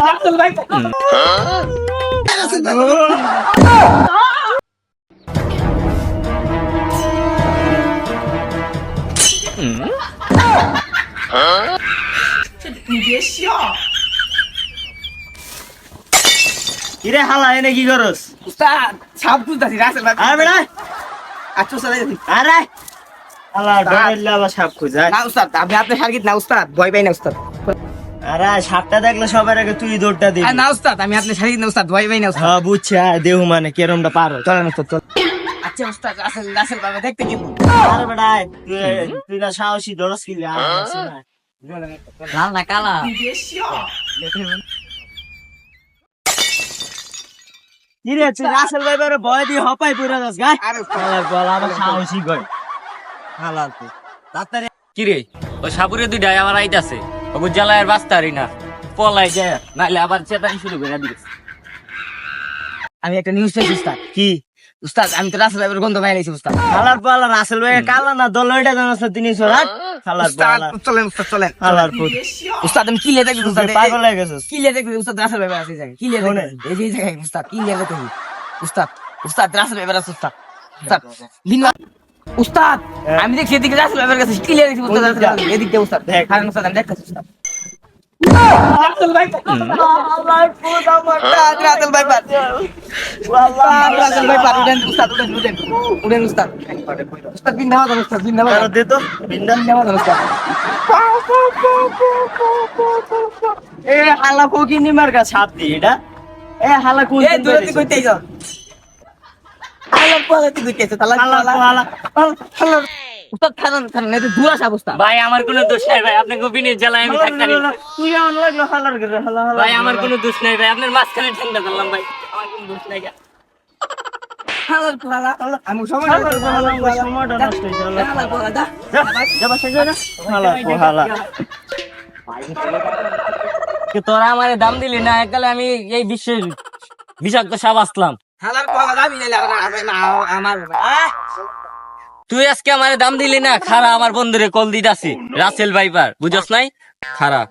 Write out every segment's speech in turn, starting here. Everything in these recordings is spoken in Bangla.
রাসেল ভাই কিরে হালা এনে কি করস? উস্তাদ সাপ তুলতাছি রাসেল ভাই আরে বেড়া আচ্ছা চালাই যাচ্ছি আরে হালা ডরাইলা বা সাপ খুঁজা। না উস্তাদ আমি আপনার সার্কিট না উস্তাদ ভয় পাই না উস্তাদ আরে সাপটা দেখলে সবার আগে তুই দৌড়টা দিবি। না উস্তাদ আমি আপনার সার্কিট না উস্তাদ ভয় পাই না উস্তাদ হ্যাঁ বুঝছি, দেহু মানে কেরমটা পারো। চলেন উস্তাদ চল আচ্ছা উস্তাদ রাসেল রাসেল বাবা দেখতে কি আরে বেড়া তুই না সাহসী দরস কিলে লাল না কালা কিরে তুই রাসেল ভাইবারে ভয় দিয়ে হপাই পুরা যাস গায়। আরে হালার বল আমার সাহসী গয় হালাল তুই তাড়াতাড়ি। কিরে ও সাপুরে দুইটা আবার আইতাছে ওগো জ্বালায় বাস্তারি না পলাই যায় নাইলে আবার চেতানি শুরু করে দিবে। আমি একটা নিউজ পেয়েছি উস্তাদ কি উস্তাদ আমি তো রাসেল ভাইয়ের গন্ধ পাই নাইছি উস্তাদ হালার বল রাসেল ভাই কালা না দলইটা জানাস তিনি সরাত হালার উস্তাদ বল চলেন উস্তাদ চলেন হালার পুত উস্তাদ আমি কিলে দেখি উস্তাদ পাগল হয়ে গেছিস। কিলে দেখি উস্তাদ রাসেল ভাই আছে জায়গা কিলে দেখি এই যে জায়গায় উস্তাদ কিলে দেখি উস্তাদ উস্তাদ রাসেল ভাই আছে উস্তাদ উস্তাদ দিন উস্তাদ আমি দেখছি এদিকে রাসেল ভাইয়ের কাছে কিলে দেখি উস্তাদ এদিকে উস্তাদ দেখ। কারণ উস্তাদ আমি দেখতেছি উস্তাদ রাসেল ভাই হালার পুত আমার রাসেল ভাই পার রাসেল ভাই পার উঠেন উস্তাদ উঠেন উঠেন উস্তাদ উস্তাদ বিন নামাজ উস্তাদ বিন নামাজ দে তো বিন্দা নামাজ উস্তাদ এ হালা কোকি নিমার কা ছাপ দি এটা এ হালা কোন এ দূরে তুই কইতেই যাও আলার পরে তুই কইতেছ তালা হালা হালা হালা উস্তাদ খান খান এটা দূর আসা অবস্থা ভাই আমার কোনো দোষ নাই ভাই, আপনাকে বিনের জ্বালায় আমি থাকতারি। তুই এমন লাগলো হালার করে হালা হালা ভাই আমার কোনো দোষ নাই ভাই, আপনার মাঝখানে ঠান্ডা দিলাম ভাই, আমার কোনো দোষ নাই। হালার হালা আমি সময় সময়টা নষ্ট হইছে হালার পরে দা যা বাসা যা না হালা হালা কি তোরা আমারে দাম দিলি না, এককালে আমি এই বিশ্বের বিষাক্ত সাপ আসলাম। হালার পরে দাবি নাইলে আমার তুই আজকে আমারে দাম দিলি না, খারা আমার বন্ধুরে কল দিতাছি রাসেল ভাইপার, বুঝছস নাই? খারা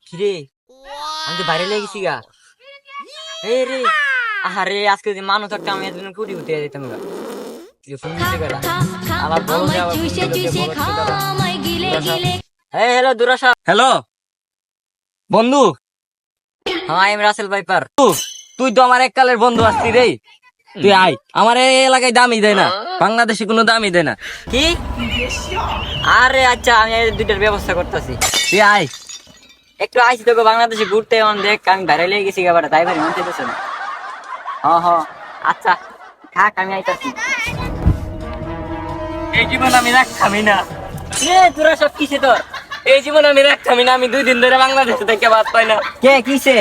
কিরে আমি তো বাইরে লেগেছি গা। এই রে আরে আজকে যে মানুষ থাকতে আমি এর জন্য কুটি উঠে যেতাম গা। আমার বড় হ্যালো দুরাশা, হ্যালো বন্ধু, হ্যাঁ আমি রাসেল ভাইপার। তুই তো আমার এককালের বন্ধু আসতি রে, তুই আয়। আমার এই এলাকায় দামই দেয় না, বাংলাদেশে কোনো দামই দেয় না। কি? আরে আচ্ছা আমি দুইটার ব্যবস্থা করতেছি, তুই আয়। একটু আইসি তোকে বাংলাদেশে ঘুরতে, এখন দেখ আমি বাইরে লেগে গেছি গাবাটা, তাই ভাই মন চাইতেছে না। হ আচ্ছা থাক আমি আইতাছি। এই জীবন আমি রাখামি না রে, তোরা সব কিসে তোর? এই জীবন আমি রাখামি না, আমি 2 দিন ধরে বাংলাদেশে থেকে বাদ পাই না। কে কিসে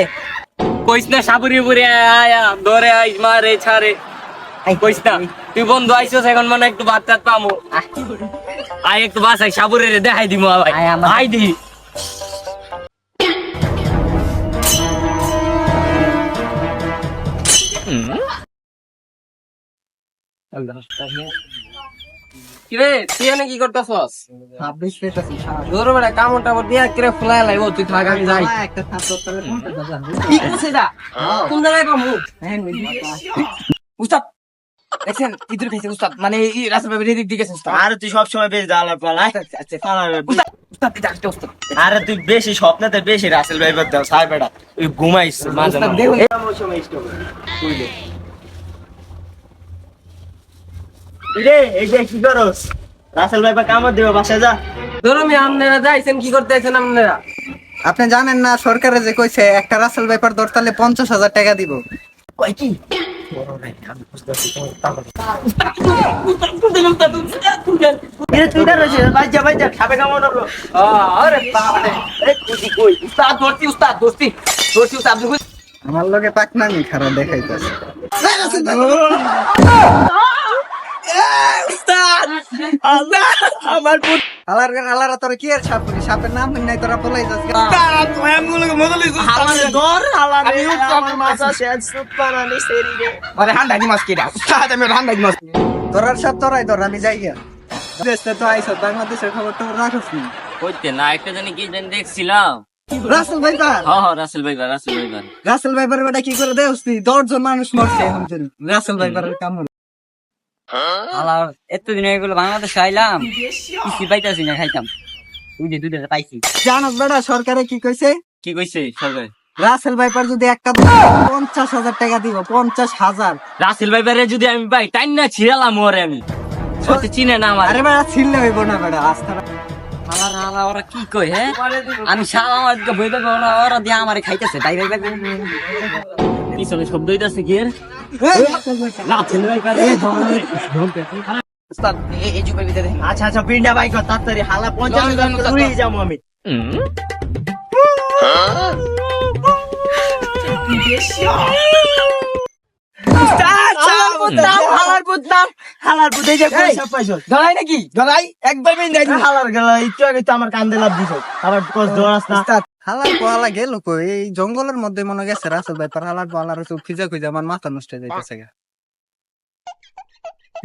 কইস না সাবুরি বুড়ি আয়া ধরে আইস মারে ছাড়ে, কইস না। তুই বন্ধু আইসস এখন মানে একটু ভাত টাত পামু, আয় একটু বাসাই সাবুরে দেখাই দিমু। আই দি কিরে তুই এনে কি করতেছস? 26 পেটাছি তোর বেটা কামড় টামড় দিয়া কিরে ফুলাই লাইব, তুই থাক আমি যাই। একটা থাপ্পড় তলে কি করছিস এটা? কোন জায়গায় পামু? উস্তাদ দেখছেন ইদুর খাইছে উস্তাদ মানে এই রাসেল ভাই এদিক দিকে গেছে উস্তাদ আরে তুই সব সময় বেশ দালার পালাই আচ্ছা হালার উস্তাদ এটা একটা উস্তাদ আরে তুই বেশি স্বপ্নতে বেশি রাসেল ভাইবার দাও সাই বেটা তুই ঘুমাইস মাঝে উস্তাদ মাঝে। দেখুন এই সময় স্টপ তুই দে রে এই যে কি করস? রাসেল ভাইবা কামড় দিবে বাসায় যা। ধরো আমি আপনারা যাইছেন কি করতে আছেন আপনারা? আপনি জানেন না সরকারে যে কইছে একটা রাসেল ভাইপার ধরতালে 50,000 টাকা দিব। কই কি এ তুই না রইছিস বাইজা খাবে কামড় হলো। আরে বাবা রে এই কুদি কই উস্তাদ ধরছি উস্তাদ আপনি কই আমার লগে পাকনামি খারাপ দেখাইতাছে। আমার পুত আলারা তোরা কি আর সাপ করি? সাপের নাম নাই তোরা পলাই যাস। হালারে দর হালারে আমার মাথা শেষ সুপারানি সেরি রে। আরে হান্ডা দি মাছ কিডা উস্তাদ আমি হান্ডা দি মাছ তোরার সাপ তোরাই ধর, আমি যাই গিয়া। দেশে তো আইসো, বাংলাদেশের খবর তো রাখছ না। কইতে না একটা জানি কি জানি দেখছিলাম। Russell viper Russell viper. Russell viper বেটা কি করে দেওসতি 10 জন মানুষ মরছে এখন জন্য রাসেল ভাইপারের কামড়। আলার এতদিন হয়ে গেল বাংলাদেশ আইলাম, কিছু পাইতাছি না, খাইতাম দুধে পাইছি। জানাস বেটা সরকারে কি কইছে? কি কইছে সরকার? রাসেল ভাইপার যদি একটা 50,000 টাকা দিব, 50,000। রাসেল ভাইপারে যদি আমি পাই তাই না ছিড়ালাম ওরে আমি। সত্যি চিনে না আমার। আরে বেটা ছিললে হইব না বেটা, আস্থা রাখ। আলা ওরা কি কই হ্যাঁ? আমি শালা আমার দিকে বই দেবো না, ওরা দিয়ে আমারে খাইতেছে তাই ভাই পিছনে শব্দ হইতাছে কি এর? রাসেল ভাইপার উস্তাদ এই যুগের ভিতরে আচ্ছা বিন্ডা বাইক তাড়াতাড়ি হালা 50,000 উড়িয়ে যাবো আমি। হালার পুত এই যে পয়সা পাইছো গলাই নাকি গলাই একবার বিন দেয় হালার গেলা একটু আগে তো আমার কান্দে লাভ দিছো আবার কস দৌড়াস না। হালার পোহালা গেল কই? এই জঙ্গলের মধ্যে মনে গেছে রাসেল ভাইপার। হালার পোহালার তো খুঁজে খুঁজে আমার মাথা নষ্ট হয়ে যাইতেছে গা।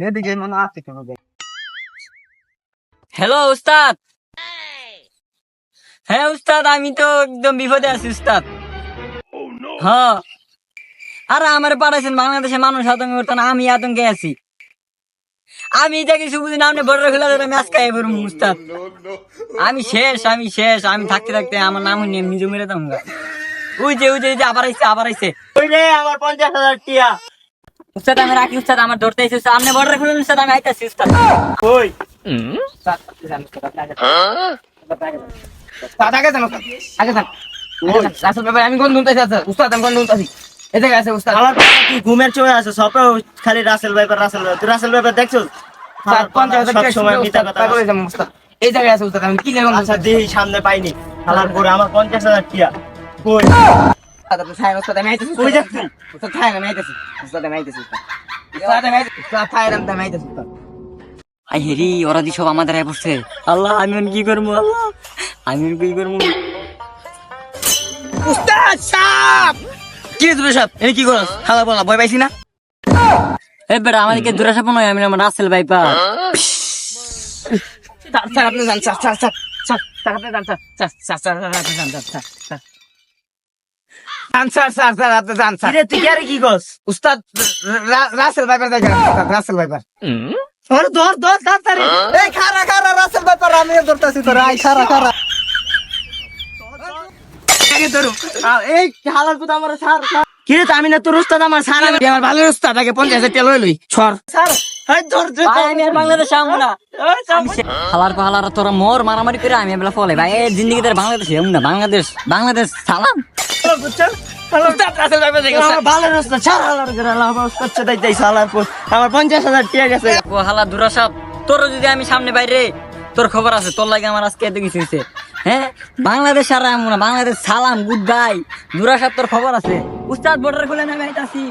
এদিকে মনে আছে কেন? হ্যালো উস্তাদ। হ্যাঁ উস্তাদ, আমি তো একদম বিপদে আছি উস্তাদ। হ্যাঁ, আরে আমার পাঠাইছেন বাংলাদেশের মানুষ আতঙ্ক করতো না, আমি আতঙ্কে আছি। আমি এটা কিছু বুঝি না, আপনি বর্ডার খুলে দেবেন, আমি আজকে আইবো উস্তাদ। আমি শেষ। আমি থাকতে থাকতে আমার নাম নিয়ে নিজে মেরে দাম। ওই যে আবার আইছে। ওই রে আমার 50,000 টিয়া উস্তাদ আমি রাখি উস্তাদ, আমার ধরতে আইছে উস্তাদ। আপনি বর্ডার খুলে উস্তাদ, আমি আইতাছি উস্তাদ। কই আগে যান রাসেল ভাই আমি কোন দুনতাছি আছে উস্তাদ, আমি কোন দুনতাছি এই জায়গায় আছে উস্তাদ। হালার পুত কি ঘুমের চোখে আছে সব খালি রাসেল ভাইপার তুই রাসেল ভাইপার দেখছো? সব সময় মিথ্যা কথা বলে। এই জায়গায় আছে উস্তাদ, আমি কি জানি আচ্ছা দিই সামনে পাইনি হালার পরে আমার 50,000 টিয়া কই উস্তাদ আমি আইতাছি কই যাচ্ছি? উস্তাদ থাই আমি আইতাছি উস্তাদ আমি আইতাছি উস্তাদ আমি আইতাছি উস্তাদ। আই হেরি, ওরা দি সব আমাদের আয় পড়ছে। আল্লাহ আমি কি করবো? আল্লাহ আমি কি করবো? উস্তাদ সাপ কি রে তুই সাপ এই কি করছ? হালা বলা ভয় পাইছি না? এ বেটা আমাদেরকে দুরাসাপ নয়, আমি আমার রাসেল ভাইপার। স্যার আপনি যান স্যার আপনি যান স্যার আপনি যান স্যার। কিরে তুই কি কি কস? উস্তাদ রাসেল ভাইপার দেখেন উস্তাদ রাসেল ভাইপার। ধর তাড়াতাড়ি এই খারা রাসেল ভাইপার আমিও ধরতাছি তোরা। আই খারা আগে ধরো এই হালার পুত আমার স্যার কিরে তো আমি না তোর উস্তাদ আমার স্যার আমার ভালো উস্তাদ আগে 50,000 টাকা লই ছড় স্যার এই ধর ভাই, আমি আর বাংলাদেশ আমু না। হালার তোরা মোর মারামারি করে আমি এবেলা ফলে ভাই এই জিন্দিগিতে বাংলাদেশ এমন না। বাংলাদেশ সালাম। বুঝছেন উস্তাদ রাসেল ভাইপার দেখেন আমার ভালো উস্তাদ স্যার হালার গেলা আমার উস্তাদ চাই যাই হালার পুত আমার 50,000 টিয়া গেছে। ও হালা দুরাসাপ, তোর যদি আমি সামনে বাইরে, তোর খবর আছে, তোর লাগে আমার আজকে এত কিছু হয়েছে। হ্যাঁ বাংলাদেশ আর আমু না, বাংলাদেশ সালাম গুড বাই। দুরাসাপ তোর খবর আছে। উস্তাদ বর্ডার খুলে নেমে আইতাছি।